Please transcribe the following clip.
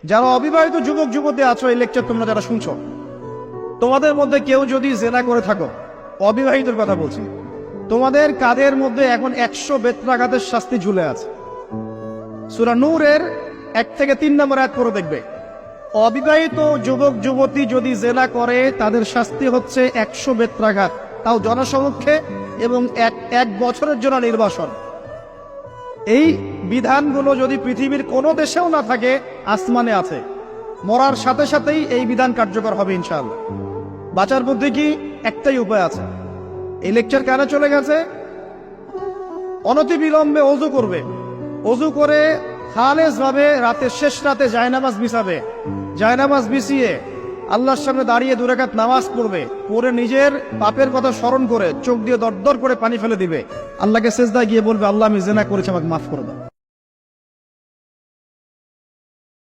যারা অবিবাহিত যুবক যুবতী আছো, এই লেকচার তোমরা যারা শুনছো, তোমাদের মধ্যে কেউ যদি জেনা করে থাকো, অবিবাহিতের কথা বলছি, তোমাদের কাঁধের মধ্যে এখন 100 বেত্রাঘাতের শাস্তি ঝুলে আছে। সূরা নূরের 1 থেকে 3 নম্বর আয়াত পড়ে দেখবে, অবিবাহিত যুবক যুবতী যদি জেনা করে তাদের শাস্তি হচ্ছে 100 বেত্রাঘাত, তাও জনসমক্ষে, এবং এক বছরের জন্য নির্বাসন। এই বিধানগুলো যদি পৃথিবীর কোনো দেশেও না থাকে, আসমানে আছে। মরার সাথে সাথেই এই বিধান কার্যকর হবে ইনশাআল্লাহ। বাঁচার বুদ্ধি কি? একটাই উপায় আছে। এই লেকচার কেন চলে গেছে? অনতিবিলম্বে ওযু করবে, ওযু করে খালেস ভাবে রাতের শেষ রাতে জায়নামাজ বিছাবে, জায়নামাজ বিছিয়ে আল্লাহর সামনে দাঁড়িয়ে 2 রাকাত নামাজ পড়বে, পড়ে নিজের পাপের কথা স্মরণ করে চোখ দিয়ে দরদর করে পানি ফেলে দিবে, আল্লাহকে সেজদায় গিয়ে বলবে, আল্লাহ আমি জিনা করেছি, আমাকে মাফ করে দাও।